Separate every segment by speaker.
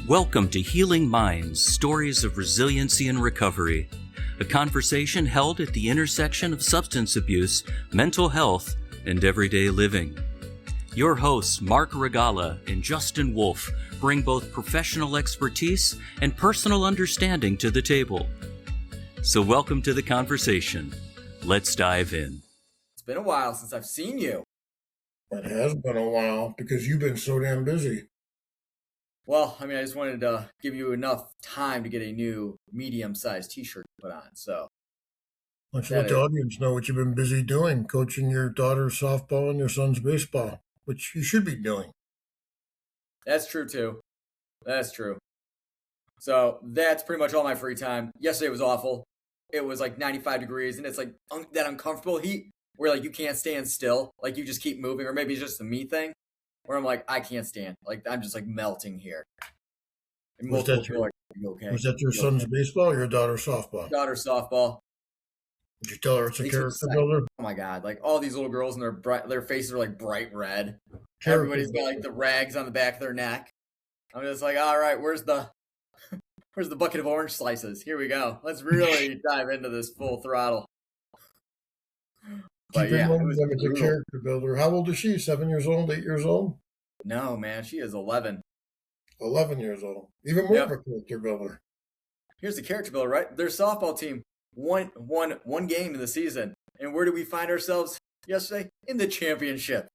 Speaker 1: Welcome to Healing Minds, Stories of Resiliency and Recovery, a conversation held at the intersection of substance abuse, mental health, and everyday living. Your hosts, Mark Regala and Justin Wolf, bring both professional expertise and personal understanding to the table. So welcome to the conversation. Let's dive in.
Speaker 2: It's been a while since I've seen you.
Speaker 3: It has been a while because you've been so damn busy.
Speaker 2: Well, I just wanted to give you enough time to get a new medium-sized t-shirt to put on, so.
Speaker 3: Let's let the audience know what you've been busy doing, coaching your daughter's softball and your son's baseball, which you should be doing.
Speaker 2: That's true, too. That's true. So that's pretty much all my free time. Yesterday was awful. It was like 95 degrees, and it's like that uncomfortable heat where like you can't stand still, like you just keep moving, or maybe it's just a me thing. Where I'm like, I can't stand. Like, I'm just like melting here.
Speaker 3: Was that your son's baseball or your daughter's softball?
Speaker 2: Daughter's softball.
Speaker 3: Did you tell her it's a character builder?
Speaker 2: Oh my God. Like all these little girls and their faces are like bright red. Everybody's got like the rags on the back of their neck. I'm just like, all right, where's the bucket of orange slices? Here we go. Let's really dive into this full throttle.
Speaker 3: But yeah, it's a character builder. How old is she? 7 years old, 8 years old?
Speaker 2: No, man, she is 11.
Speaker 3: 11 years old. Even more of a character builder.
Speaker 2: Here's the character builder, right? Their softball team won one game in the season. And where did we find ourselves yesterday? In the championship.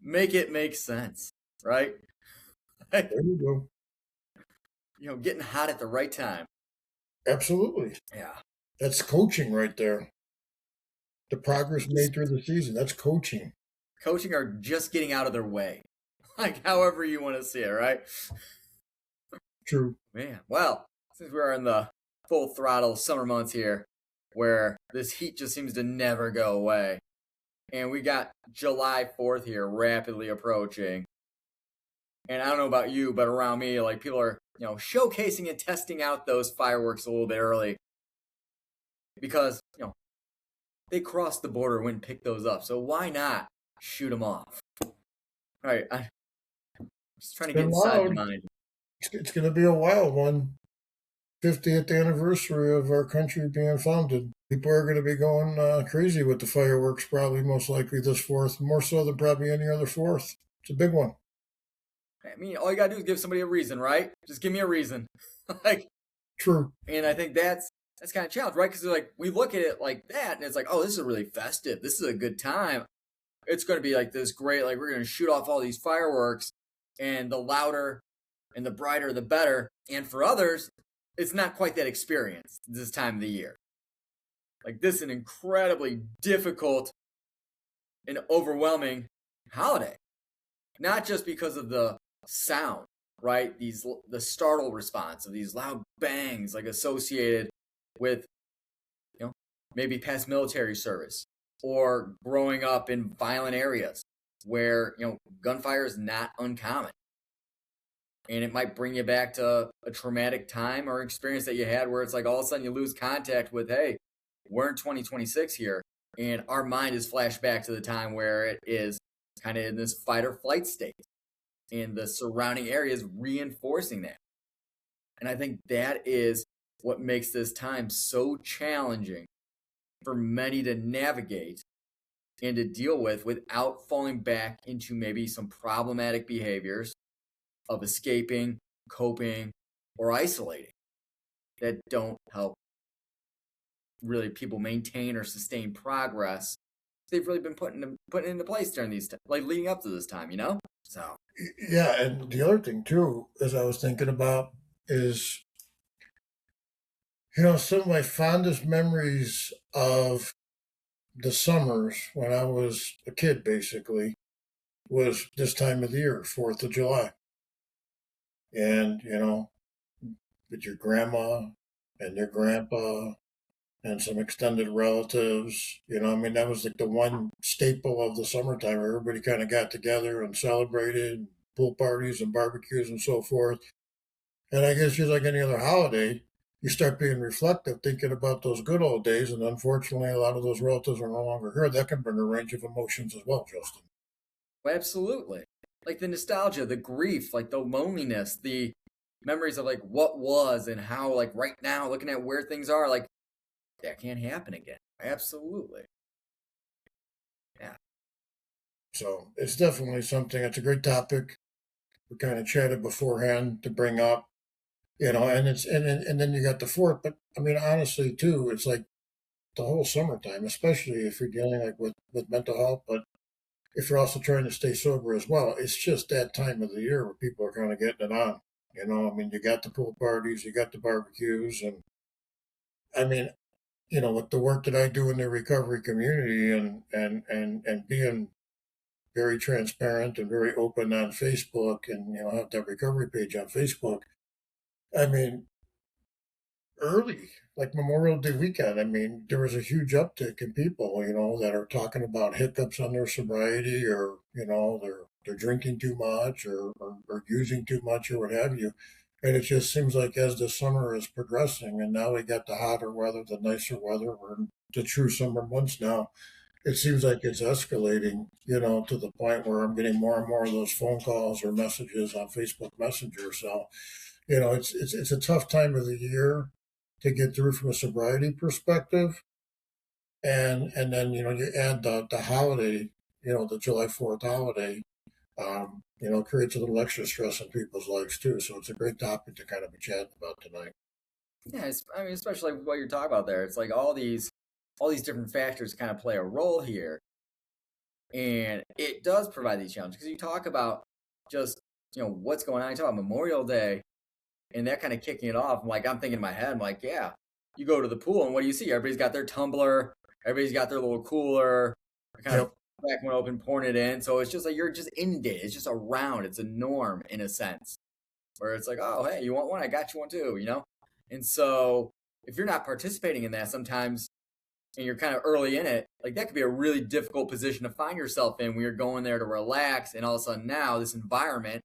Speaker 2: Make it make sense, right?
Speaker 3: There you
Speaker 2: go. Getting hot at the right time.
Speaker 3: Absolutely.
Speaker 2: Yeah.
Speaker 3: That's coaching right there. The progress made through the season, that's coaching.
Speaker 2: Coaching or just getting out of their way. Like, however you want to see it, right?
Speaker 3: True.
Speaker 2: Man, well, since we are in the full throttle summer months here, where this heat just seems to never go away, and we got July 4th here rapidly approaching, and I don't know about you, but around me, like, people are, showcasing and testing out those fireworks a little bit early, because, they crossed the border, went and picked those up. So why not shoot them off? All right, I'm just trying to get inside your mind.
Speaker 3: It's going to be a wild one. 50th anniversary of our country being founded. People are going to be going crazy with the fireworks, probably most likely this 4th, more so than probably any other 4th. It's a big one.
Speaker 2: All you got to do is give somebody a reason, right? Just give me a reason.
Speaker 3: True.
Speaker 2: And I think that's kind of a challenge, right? Because like we look at it like that, and it's like, oh, this is really festive. This is a good time. It's going to be like this great, like we're going to shoot off all these fireworks, and the louder and the brighter, the better. And for others, it's not quite that experience this time of the year. Like this is an incredibly difficult and overwhelming holiday, not just because of the sound, right? The startle response of these loud bangs, like associated with, maybe past military service or growing up in violent areas where, gunfire is not uncommon. And it might bring you back to a traumatic time or experience that you had where it's like all of a sudden you lose contact with, hey, we're in 2026 here. And our mind is flashed back to the time where it is kind of in this fight or flight state. And the surrounding areas reinforcing that. And I think that is what makes this time so challenging for many to navigate and to deal with without falling back into maybe some problematic behaviors of escaping, coping, or isolating that don't help really people maintain or sustain progress they've really been putting into place during these like leading up to this time, So
Speaker 3: yeah, and the other thing too, as I was thinking about, is some of my fondest memories of the summers when I was a kid, basically, was this time of the year, 4th of July. And, with your grandma and your grandpa and some extended relatives, that was like the one staple of the summertime. Everybody kind of got together and celebrated, pool parties and barbecues and so forth. And I guess just like any other holiday, you start being reflective, thinking about those good old days, and unfortunately, a lot of those relatives are no longer here. That can bring a range of emotions as well, Justin.
Speaker 2: Absolutely. Like the nostalgia, the grief, like the loneliness, the memories of like what was and how like right now looking at where things are, like that can't happen again. Absolutely. Yeah.
Speaker 3: So it's definitely something. It's a great topic. We kind of chatted beforehand to bring up, and then you got the fourth. But I mean, honestly, too, it's like the whole summertime, especially if you're dealing like with mental health, but if you're also trying to stay sober as well, it's just that time of the year where people are kind of getting it on. I mean, you got the pool parties, you got the barbecues, and I mean, with the work that I do in the recovery community and being very transparent and very open on Facebook, and have that recovery page on Facebook. I mean, early, like Memorial Day weekend, I mean, there was a huge uptick in people, that are talking about hiccups on their sobriety, or, they're drinking too much, or using too much, or what have you. And it just seems like as the summer is progressing, and now we got the hotter weather, the nicer weather, we're in the true summer months now. It seems like it's escalating, to the point where I'm getting more and more of those phone calls or messages on Facebook Messenger. So, it's a tough time of the year to get through from a sobriety perspective. And then, you add the holiday, the July 4th holiday, creates a little extra stress in people's lives too. So it's a great topic to kind of be chatting about tonight.
Speaker 2: Yeah, I mean, especially what you're talking about there. It's like all these different factors kind of play a role here, and it does provide these challenges because you talk about just what's going on. You talk about Memorial Day and that kind of kicking it off. I'm thinking in my head, I'm like, yeah, you go to the pool and what do you see? Everybody's got their tumbler, everybody's got their little cooler, they're kind of back one open, pouring it in. So it's just like you're just inundated. It's just around. It's a norm in a sense, where it's like, oh, hey, you want one? I got you one too. And so if you're not participating in that sometimes, and you're kind of early in it, like that could be a really difficult position to find yourself in when you're going there to relax, and all of a sudden now this environment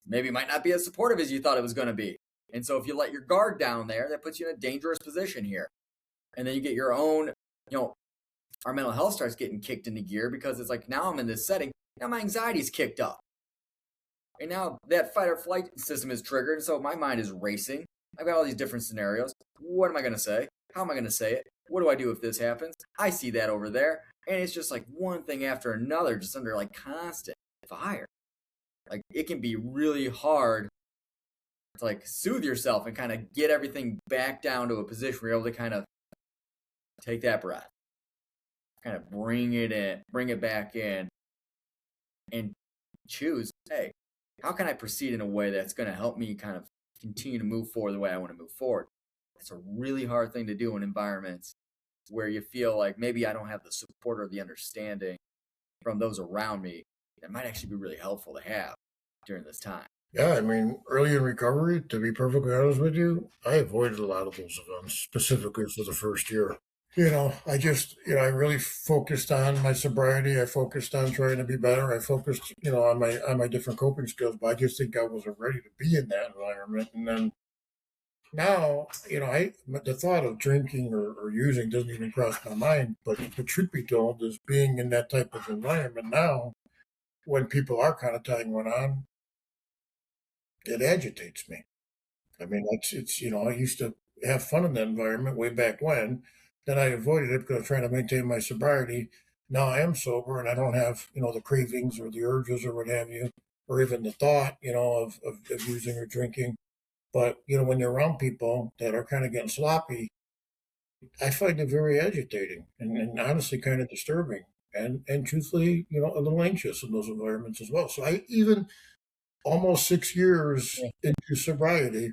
Speaker 2: maybe might not be as supportive as you thought it was going to be. And so if you let your guard down there, that puts you in a dangerous position here. And then you get your own, our mental health starts getting kicked into gear because it's like, now I'm in this setting, now my anxiety's kicked up. And now that fight or flight system is triggered, so my mind is racing. I've got all these different scenarios. What am I going to say? How am I going to say it? What do I do if this happens? I see that over there. And it's just like one thing after another, just under like constant fire. Like it can be really hard to like soothe yourself and kind of get everything back down to a position where you're able to kind of take that breath, kind of bring it back in, and choose, hey, how can I proceed in a way that's going to help me kind of continue to move forward the way I want to move forward? It's a really hard thing to do in environments where you feel like maybe I don't have the support or the understanding from those around me that might actually be really helpful to have during this time.
Speaker 3: Yeah, I mean, early in recovery, to be perfectly honest with you, I avoided a lot of those events, specifically for the first year. I really focused on my sobriety. I focused on trying to be better. I focused, on my different coping skills, but I just think I wasn't ready to be in that environment. And then now, the thought of drinking or using doesn't even cross my mind. But the truth be told is being in that type of environment now, when people are kind of tying one on, it agitates me. I mean, I used to have fun in that environment way back when. Then I avoided it because I was trying to maintain my sobriety. Now I am sober and I don't have, the cravings or the urges or what have you, or even the thought, of using or drinking. But, when you're around people that are kind of getting sloppy, I find it very agitating and honestly kind of disturbing. And truthfully, a little anxious in those environments as well. So I even almost 6 years into sobriety,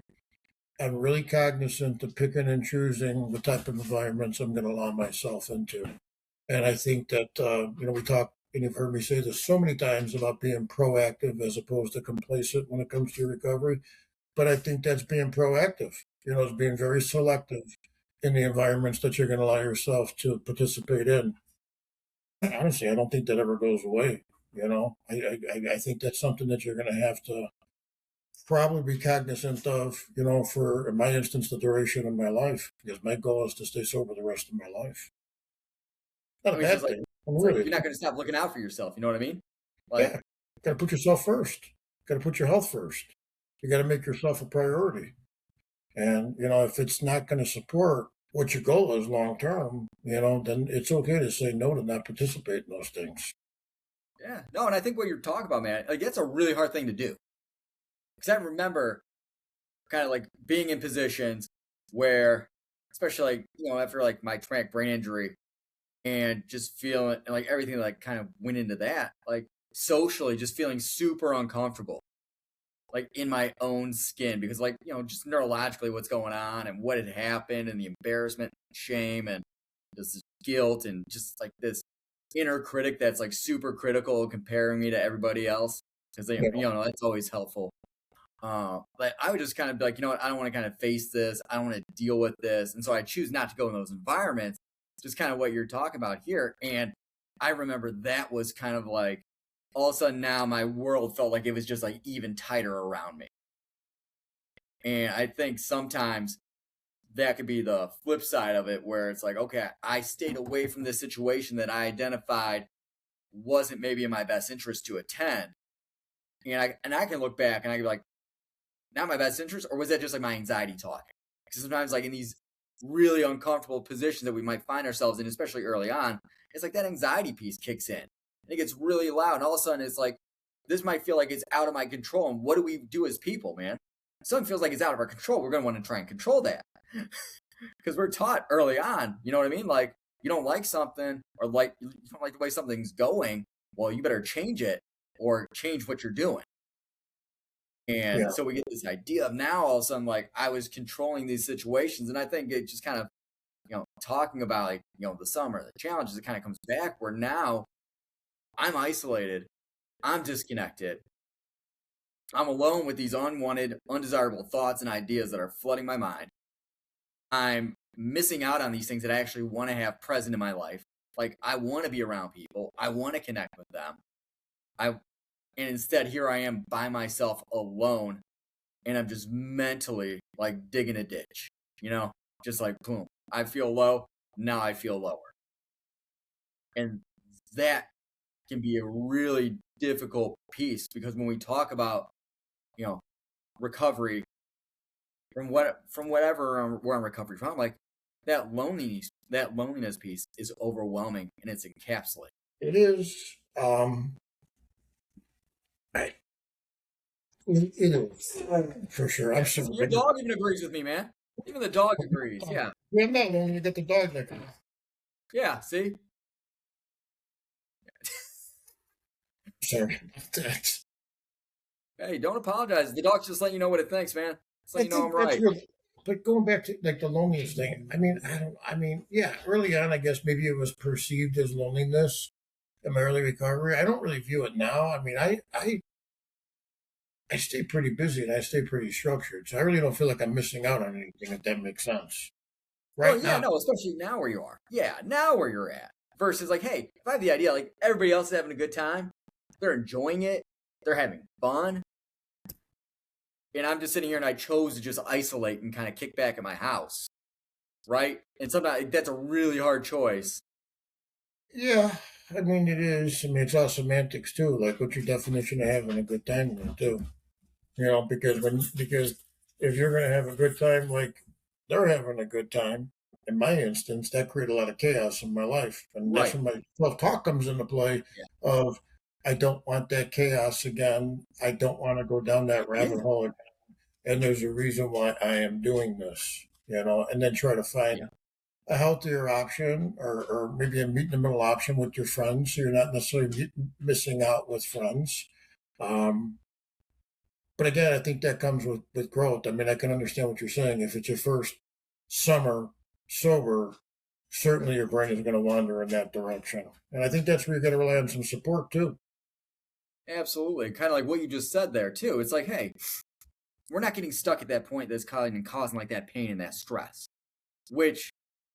Speaker 3: I'm really cognizant of picking and choosing the type of environments I'm going to allow myself into. And I think that, we talk, and you've heard me say this so many times about being proactive as opposed to complacent when it comes to your recovery. But I think that's being proactive, it's being very selective in the environments that you're going to allow yourself to participate in. Honestly, I don't think that ever goes away. I think that's something that you're going to have to probably be cognizant of, for, in my instance, the duration of my life, because my goal is to stay sober the rest of my life. Not a bad thing.
Speaker 2: Like you're not going to stop looking out for yourself. You know what I mean?
Speaker 3: Yeah. Got to put yourself first. Got to put your health first. You got to make yourself a priority. And, if it's not going to support what your goal is long term, then it's okay to say no to not participate in those things.
Speaker 2: Yeah. No, and I think what you're talking about, man, like that's a really hard thing to do. Because I remember kind of like being in positions where, especially like, after like my traumatic brain injury and just feeling like everything like kind of went into that, like socially just feeling super uncomfortable, like in my own skin because like, just neurologically what's going on and what had happened and the embarrassment, and shame and this guilt and just like this inner critic that's like super critical comparing me to everybody else because
Speaker 3: Yeah.
Speaker 2: That's always helpful. Like I would just kind of be like, you know what, I don't want to kind of face this. I don't want to deal with this. And so I choose not to go in those environments, just kind of what you're talking about here. And I remember that was kind of like all of a sudden now my world felt like it was just like even tighter around me. And I think sometimes that could be the flip side of it where it's like, okay, I stayed away from this situation that I identified wasn't maybe in my best interest to attend. And I can look back and I can be like, not my best interest, or was that just like my anxiety talking? Because sometimes, like in these really uncomfortable positions that we might find ourselves in, especially early on, it's like that anxiety piece kicks in. And it gets really loud, and all of a sudden, it's like this might feel like it's out of my control. And what do we do as people, man? If something feels like it's out of our control, we're going to want to try and control that because we're taught early on. You know what I mean? Like you don't like something, or like you don't like the way something's going. Well, you better change it or change what you're doing. And
Speaker 3: Yeah.
Speaker 2: so we get this idea of now all of a sudden, like I was controlling these situations. And I think it just kind of, talking about like, the summer, the challenges, it kind of comes back where now I'm isolated. I'm disconnected. I'm alone with these unwanted, undesirable thoughts and ideas that are flooding my mind. I'm missing out on these things that I actually want to have present in my life. Like I want to be around people. I want to connect with them. And instead, here I am by myself alone, and I'm just mentally like digging a ditch, just like boom. I feel low. Now I feel lower. And that can be a really difficult piece because when we talk about, recovery from whatever we're on recovery from, like that loneliness piece is overwhelming and it's encapsulated.
Speaker 3: It is. It is for sure. I'm sorry.
Speaker 2: Your dog even agrees with me, man. Even the dog agrees. Yeah.
Speaker 3: Yeah, no, when you get the dog next.
Speaker 2: Yeah. See.
Speaker 3: Sorry.
Speaker 2: Hey, don't apologize. The dog's just letting you know what it thinks, man. It's letting you know I'm right.
Speaker 3: But going back to like the loneliness thing, yeah, early on, I guess maybe it was perceived as loneliness in my early recovery. I don't really view it now. I stay pretty busy and I stay pretty structured. So I really don't feel like I'm missing out on anything, if that makes sense.
Speaker 2: Right now. No, especially now where you are. Yeah, now where you're at. Versus like, hey, if I have the idea, like everybody else is having a good time, they're enjoying it, they're having fun. And I'm just sitting here and I chose to just isolate and kind of kick back at my house. Right? And sometimes that's a really hard choice.
Speaker 3: Yeah, it is. It's all semantics too. Like, what's your definition of having a good time with too? Because if you're gonna have a good time, like they're having a good time, in my instance, that created a lot of chaos in my life, and that's when my self-talk comes into play. Yeah. Of I don't want that chaos again. I don't want to go down that rabbit hole again. And there's a reason why I am doing this, and then try to find a healthier option or maybe a meet in the middle option with your friends. So you're not necessarily missing out with friends. But again, I think that comes with growth. I can understand what you're saying. If it's your first summer sober, certainly your brain is going to wander in that direction. And I think that's where you got to rely on some support too.
Speaker 2: Absolutely. Kind of like what you just said there too. It's like, hey, we're not getting stuck at that point that's causing like that pain and that stress, which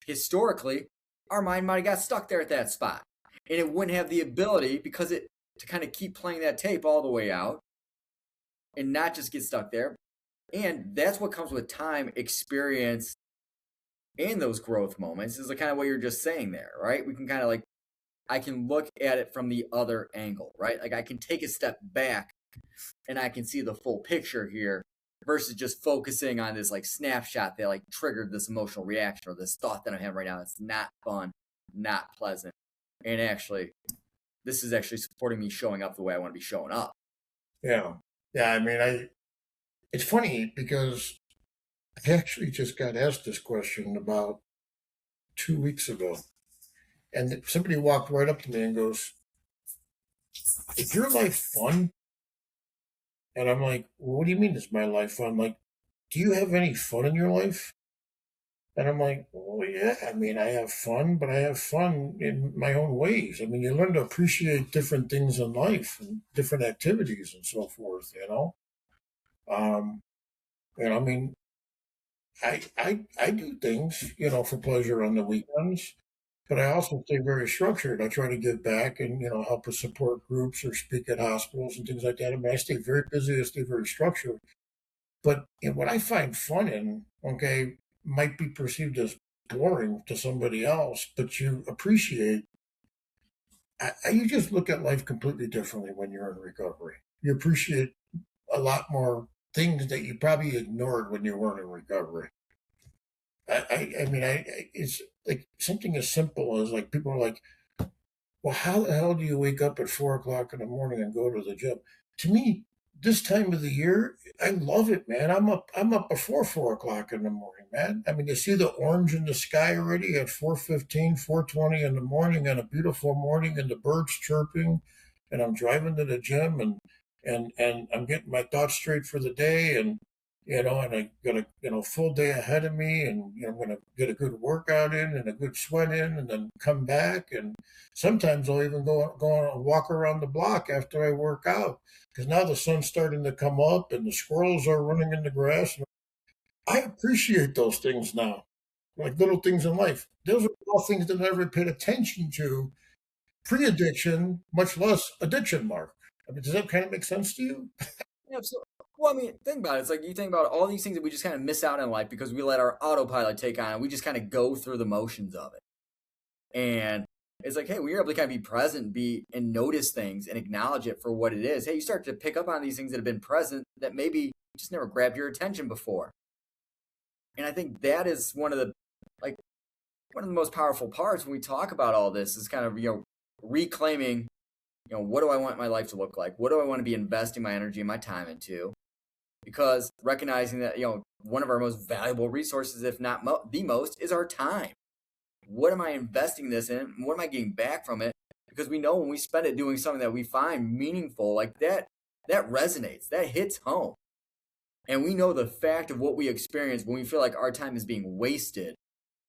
Speaker 2: historically our mind might have got stuck there at that spot. And it wouldn't have the ability because to kind of keep playing that tape all the way out and not just get stuck there. And that's what comes with time, experience, and those growth moments is kind of what you're just saying there, right? We can kind of like, I can look at it from the other angle, right? Like I can take a step back and I can see the full picture here versus just focusing on this like snapshot that like triggered this emotional reaction or this thought that I'm having right now. It's not fun, not pleasant. And actually, this is actually supporting me showing up the way I want to be showing up.
Speaker 3: Yeah. Yeah. I mean, it's funny because I actually just got asked this question about 2 weeks ago. And somebody walked right up to me and goes, "Is your life fun?" And I'm like, "Well, what do you mean is my life fun? Like, do you have any fun in your life?" And I'm like, "Well, yeah, I mean, I have fun, but I have fun in my own ways. I mean, you learn to appreciate different things in life and different activities and so forth, you know? Um, I mean, I do things, for pleasure on the weekends, but I also stay very structured. I try to give back and, help with support groups or speak at hospitals and things like that. I mean, I stay very busy, I stay very structured. But what I find fun in, okay, might be perceived as boring to somebody else, but you appreciate, you just look at life completely differently when you're in recovery. You appreciate a lot more things that you probably ignored when you weren't in recovery. It's like something as simple as like people are like, well, how the hell do you wake up at 4 o'clock in the morning and go to the gym? To me, this time of the year, I love it, man. I'm up before 4 o'clock in the morning, man. I mean, you see the orange in the sky already at 4:15, 4:20 in the morning on a beautiful morning, and the birds chirping, and I'm driving to the gym, and I'm getting my thoughts straight for the day, and I got a full day ahead of me, and I'm gonna get a good workout in and a good sweat in, and then come back, and sometimes I'll even go on a walk around the block after I work out because now the sun's starting to come up and the squirrels are running in the grass. I appreciate those things now, like little things in life. Those are all things that I never paid attention to pre-addiction, much less addiction, Mark. I mean, does that kind of make sense to you?
Speaker 2: Yeah, so, well, I mean, think about it. It's like you think about all these things that we just kind of miss out in life because we let our autopilot take on, and we just kind of go through the motions of it. And it's like, hey, when you're able to kind of be present, and notice things and acknowledge it for what it is, hey, you start to pick up on these things that have been present that maybe just never grabbed your attention before. And I think that is one of the most powerful parts when we talk about all this is kind of, reclaiming, what do I want my life to look like? What do I want to be investing my energy and my time into? Because recognizing that, one of our most valuable resources, if not the most, is our time. What am I investing this in? What am I getting back from it? Because we know when we spend it doing something that we find meaningful, like that resonates, that hits home. And we know the fact of what we experience when we feel like our time is being wasted,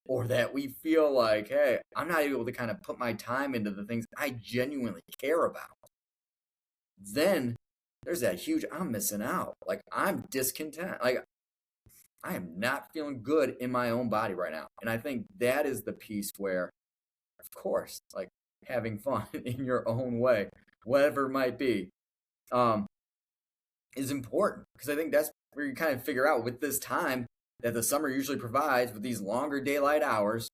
Speaker 2: or that we feel like, hey, I'm not able to kind of put my time into the things I genuinely care about. Then there's that huge, I'm missing out. Like, I'm discontent. Like, I am not feeling good in my own body right now. And I think that is the piece where, of course, like having fun in your own way, whatever it might be, is important. Because I think that's where you kind of figure out with this time that the summer usually provides with these longer daylight hours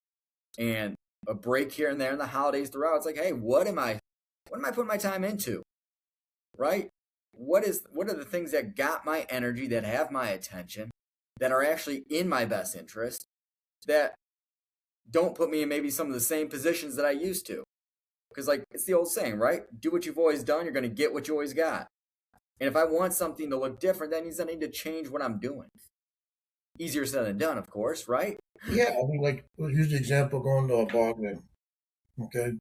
Speaker 2: and a break here and there in the holidays throughout. It's like, hey, what am I putting my time into? Right? What are the things that got my energy, that have my attention, that are actually in my best interest, that don't put me in maybe some of the same positions that I used to? Because, like, it's the old saying, right? Do what you've always done, you're going to get what you always got. And if I want something to look different, that means I need to change what I'm doing. Easier said than done, of course, right?
Speaker 3: Yeah, I mean, like, use the example going to a ball game, okay?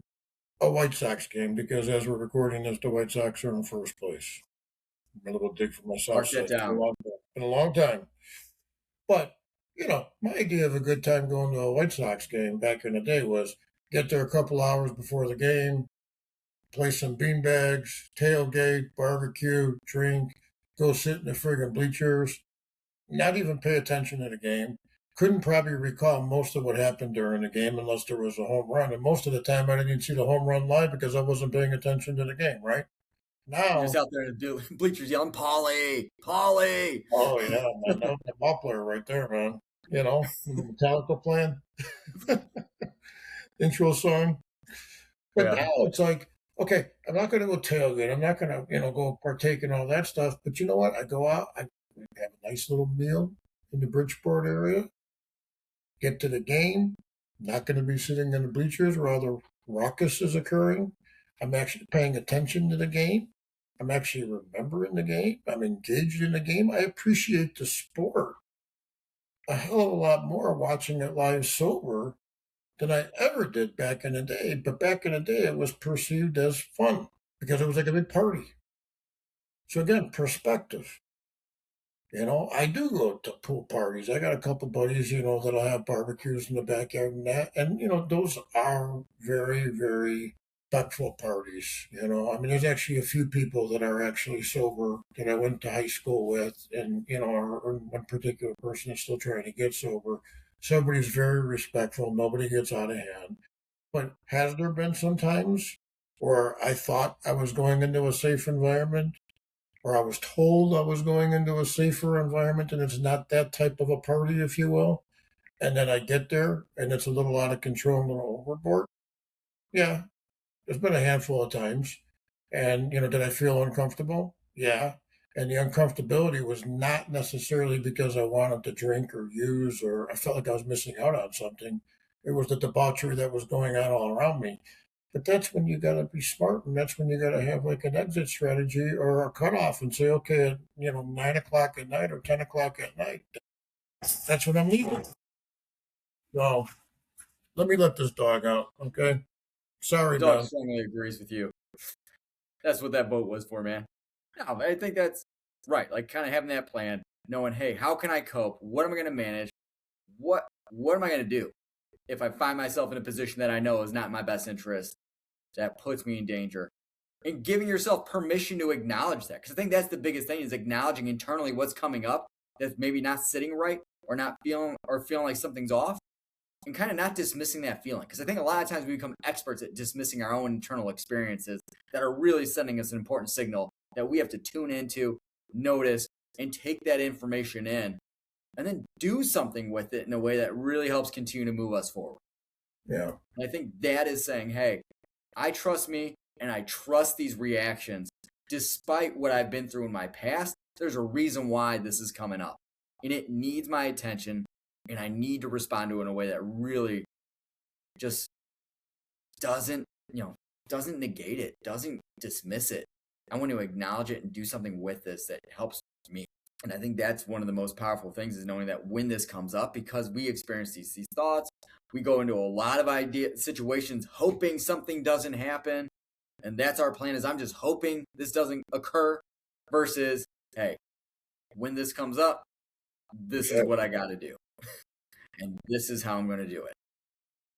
Speaker 3: A White Sox game, because as we're recording this, the White Sox are in first place. A little dig for myself.
Speaker 2: Mark that down.
Speaker 3: Been a long time. But, my idea of a good time going to a White Sox game back in the day was get there a couple hours before the game, play some beanbags, tailgate, barbecue, drink, go sit in the friggin' bleachers, not even pay attention to the game. Couldn't probably recall most of what happened during the game unless there was a home run. And most of the time I didn't even see the home run live because I wasn't paying attention to the game, right? Now,
Speaker 2: You're just out there in the bleachers yelling, Paulie, Paulie.
Speaker 3: Oh, yeah, man. That was the ball player right there, man. The Metallica playing. Intro song. But
Speaker 2: Yeah.
Speaker 3: now it's like, okay, I'm not going to go tailgate. I'm not going to, go partake in all that stuff. But you know what? I go out, I have a nice little meal in the Bridgeport area, get to the game, not going to be sitting in the bleachers where all the ruckus is occurring. I'm actually paying attention to the game. I'm actually remembering the game. I'm engaged in the game. I appreciate the sport a hell of a lot more watching it live sober than I ever did back in the day. But back in the day, it was perceived as fun because it was like a big party. So again, perspective. I do go to pool parties. I got a couple buddies, that'll have barbecues in the backyard and that. And, those are very, very respectful parties. I mean, there's actually a few people that are actually sober that I went to high school with. And, or one particular person is still trying to get sober. Somebody's very respectful. Nobody gets out of hand. But has there been some times where I thought I was going into a safe environment? Or I was told I was going into a safer environment and it's not that type of a party, if you will. And then I get there and it's a little out of control, a little overboard. Yeah, there's been a handful of times. And, did I feel uncomfortable? Yeah. And the uncomfortability was not necessarily because I wanted to drink or use or I felt like I was missing out on something. It was the debauchery that was going on all around me. But that's when you got to be smart, and that's when you got to have like an exit strategy or a cutoff and say, okay, at 9 o'clock at night or 10 o'clock at night, that's when I'm leaving. So let me let this dog out, okay? Sorry,
Speaker 2: Dog
Speaker 3: man.
Speaker 2: strongly agrees with you. That's what that vote was for, man. No, I think that's right. Like kind of having that plan, knowing, hey, how can I cope? What am I going to manage? What am I going to do if I find myself in a position that I know is not in my best interest, that puts me in danger? And giving yourself permission to acknowledge that. Because I think that's the biggest thing is acknowledging internally what's coming up that's maybe not sitting right or not feeling like something's off, and kind of not dismissing that feeling. Because I think a lot of times we become experts at dismissing our own internal experiences that are really sending us an important signal that we have to tune into, notice, and take that information in, and then do something with it in a way that really helps continue to move us forward.
Speaker 3: Yeah.
Speaker 2: And I think that is saying, hey, I trust me and I trust these reactions. Despite what I've been through in my past, there's a reason why this is coming up. And it needs my attention, and I need to respond to it in a way that really just doesn't negate it, doesn't dismiss it. I want to acknowledge it and do something with this that helps me. And I think that's one of the most powerful things is knowing that when this comes up, because we experience these thoughts, we go into a lot of situations hoping something doesn't happen. And that's our plan is I'm just hoping this doesn't occur versus, hey, when this comes up, this is what I got to do. And this is how I'm going to do it.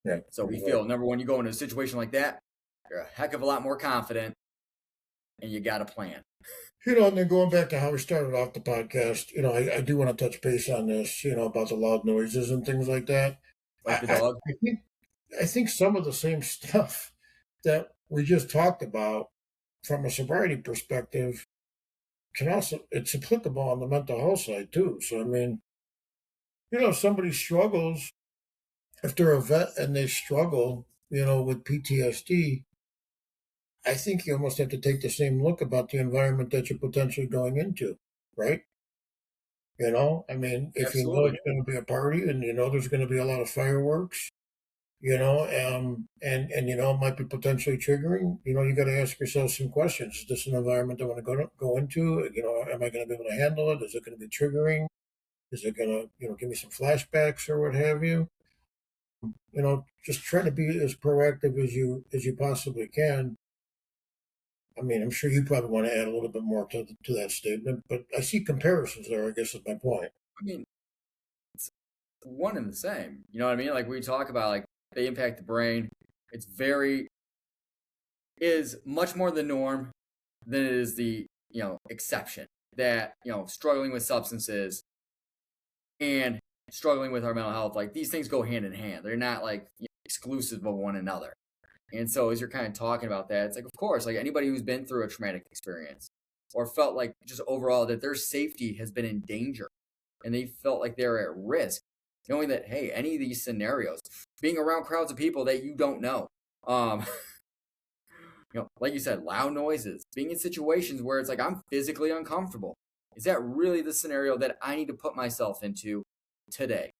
Speaker 3: Yeah.
Speaker 2: So we feel, number one, you go into a situation like that, you're a heck of a lot more confident and you got a plan.
Speaker 3: And then going back to how we started off the podcast, I do want to touch base on this, about the loud noises and things like that.
Speaker 2: Like the dog?
Speaker 3: I think some of the same stuff that we just talked about from a sobriety perspective it's applicable on the mental health side too. So, I mean, if somebody struggles, if they're a vet and they struggle, with PTSD, I think you almost have to take the same look about the environment that you're potentially going into, right? I mean, if
Speaker 2: Absolutely.
Speaker 3: you know it's going to be a party and there's going to be a lot of fireworks, and it might be potentially triggering, you got to ask yourself some questions. Is this an environment I want to go into? Am I going to be able to handle it? Is it going to be triggering? Is it going to, give me some flashbacks or what have you? Just try to be as proactive as you possibly can. I mean, I'm sure you probably want to add a little bit more to that statement, but I see comparisons there, I guess is my point.
Speaker 2: I mean, it's one and the same. You know what I mean? Like we talk about, like they impact the brain. Is much more the norm than it is the, exception that, struggling with substances and struggling with our mental health, like these things go hand in hand. They're not like exclusive of one another. And so as you're kind of talking about that, it's like, of course, like anybody who's been through a traumatic experience or felt like just overall that their safety has been in danger and they felt like they're at risk, knowing that, hey, any of these scenarios, being around crowds of people that you don't know, like you said, loud noises, being in situations where it's like I'm physically uncomfortable. Is that really the scenario that I need to put myself into today?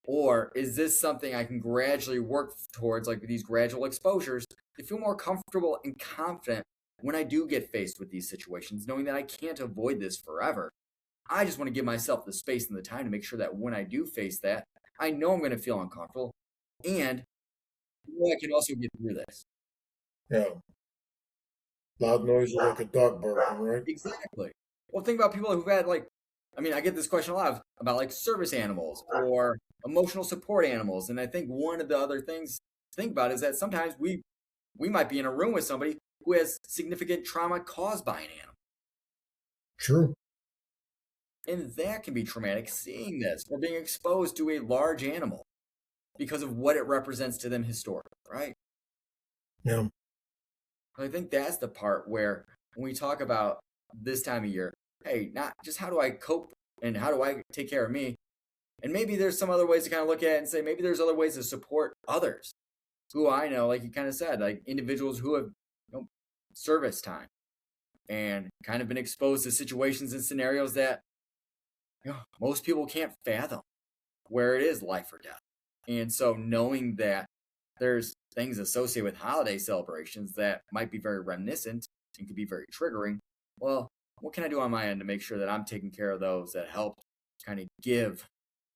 Speaker 2: Or is this something I can gradually work towards, like with these gradual exposures, to feel more comfortable and confident when I do get faced with these situations, knowing that I can't avoid this forever? I just want to give myself the space and the time to make sure that when I do face that, I know I'm going to feel uncomfortable and I can also get through this.
Speaker 3: Yeah. Loud noises like a dog barking, right?
Speaker 2: Exactly. Well, think about people who've had I get this question a lot about like service animals or emotional support animals. And I think one of the other things to think about is that sometimes we might be in a room with somebody who has significant trauma caused by an animal.
Speaker 3: True.
Speaker 2: And that can be traumatic, seeing this or being exposed to a large animal because of what it represents to them historically, right?
Speaker 3: Yeah.
Speaker 2: I think that's the part where when we talk about this time of year, hey, not just how do I cope and how do I take care of me? And maybe there's some other ways to kind of look at it and say, maybe there's other ways to support others who I know, like you kind of said, like individuals who have service time and kind of been exposed to situations and scenarios that most people can't fathom, where it is life or death. And so knowing that there's things associated with holiday celebrations that might be very reminiscent and could be very triggering, well, what can I do on my end to make sure that I'm taking care of those that help kind of give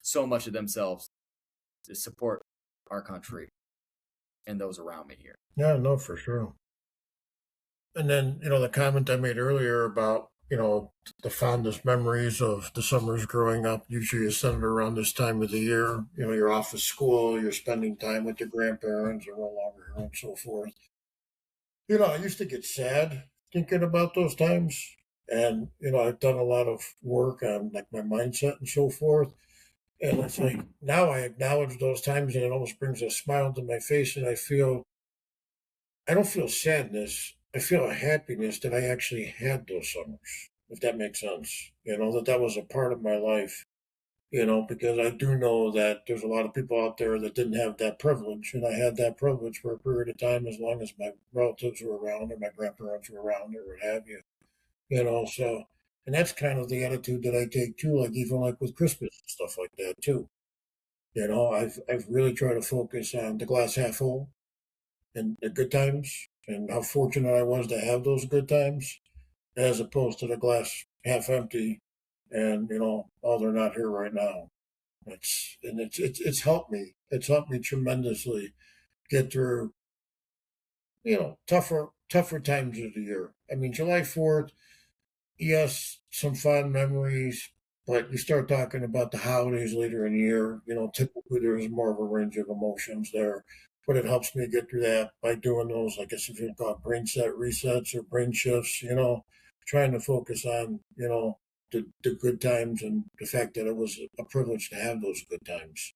Speaker 2: so much of themselves to support our country and those around me here?
Speaker 3: Yeah, no, for sure. And then, the comment I made earlier about, the fondest memories of the summers growing up usually is centered around this time of the year. You're off of school, you're spending time with your grandparents or no longer here and so forth. I used to get sad thinking about those times. And, I've done a lot of work on like my mindset and so forth. And it's like now I acknowledge those times and it almost brings a smile to my face. And I don't feel sadness. I feel a happiness that I actually had those summers, if that makes sense. That was a part of my life, because I do know that there's a lot of people out there that didn't have that privilege. And I had that privilege for a period of time as long as my relatives were around or my grandparents were around or what have you, so. And that's kind of the attitude that I take too, like even like with Christmas and stuff like that too. I've really tried to focus on the glass half full and the good times and how fortunate I was to have those good times as opposed to the glass half empty and oh, they're not here right now. It's helped me. It's helped me tremendously get through tougher times of the year. I mean, July 4th, yes, some fond memories, but you start talking about the holidays later in the year, typically there's more of a range of emotions there. But it helps me get through that by doing those, I guess if you call it brain set resets or brain shifts, trying to focus on, the good times and the fact that it was a privilege to have those good times.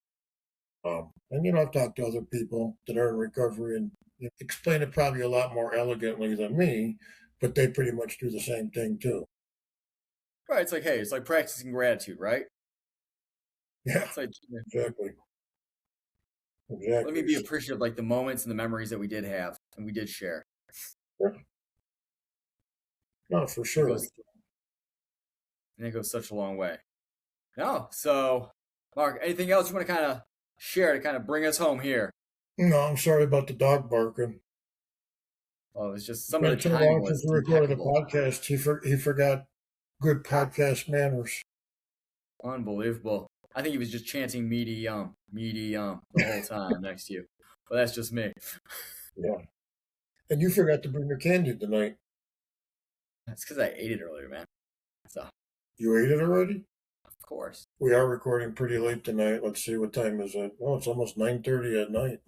Speaker 3: And I've talked to other people that are in recovery and explain it probably a lot more elegantly than me, but they pretty much do the same thing too.
Speaker 2: Right. It's like, hey, it's like practicing gratitude, right?
Speaker 3: Yeah,
Speaker 2: It's like,
Speaker 3: exactly.
Speaker 2: let me be appreciative of like the moments and the memories that we did have and we did share.
Speaker 3: Yeah. No, for sure.
Speaker 2: And it goes such a long way. No. So, Mark, anything else you want to kind of share to kind of bring us home here?
Speaker 3: No, I'm sorry about the dog barking.
Speaker 2: Oh, it's just some of the
Speaker 3: too
Speaker 2: timing
Speaker 3: long
Speaker 2: was
Speaker 3: since we recorded the
Speaker 2: impeccable.
Speaker 3: podcast. He forgot good podcast manners.
Speaker 2: Unbelievable. I think he was just chanting meaty yum the whole time next to you. But that's just me.
Speaker 3: Yeah. And you forgot to bring your candy tonight.
Speaker 2: That's because I ate it earlier, man. So.
Speaker 3: You ate it already?
Speaker 2: Of course.
Speaker 3: We are recording pretty late tonight. Let's see, what time is it? Oh, it's almost 9:30 at night.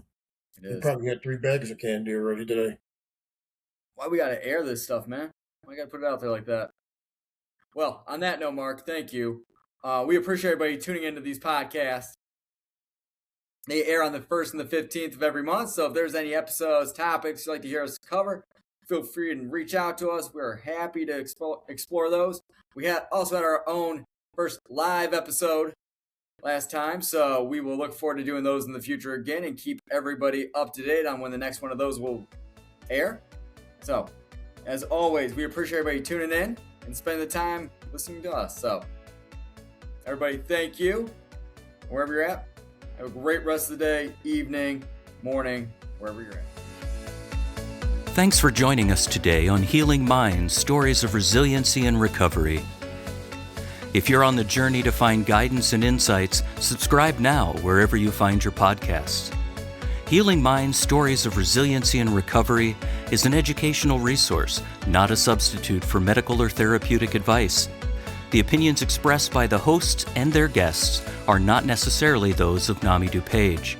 Speaker 2: It is.
Speaker 3: You probably had 3 bags of candy already today.
Speaker 2: Why we gotta air this stuff, man? Why gotta put it out there like that? Well, on that note, Mark, thank you. We appreciate everybody tuning into these podcasts. They air on the 1st and the 15th of every month, so if there's any episodes, topics you'd like to hear us cover, feel free to reach out to us. We're happy to explore those. We also had our own first live episode last time, so we will look forward to doing those in the future again and keep everybody up to date on when the next one of those will air. So, as always, we appreciate everybody tuning in. and spend the time listening to us. So, everybody, thank you. Wherever you're at, have a great rest of the day, evening, morning, wherever you're at.
Speaker 1: Thanks for joining us today on Healing Minds, Stories of Resiliency and Recovery. If you're on the journey to find guidance and insights, subscribe now wherever you find your podcasts. Healing Minds, Stories of Resiliency and Recovery is an educational resource, not a substitute for medical or therapeutic advice. The opinions expressed by the hosts and their guests are not necessarily those of NAMI DuPage.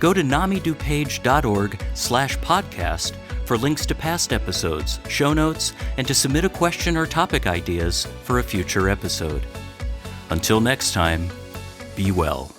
Speaker 1: Go to namidupage.org/podcast for links to past episodes, show notes, and to submit a question or topic ideas for a future episode. Until next time, be well.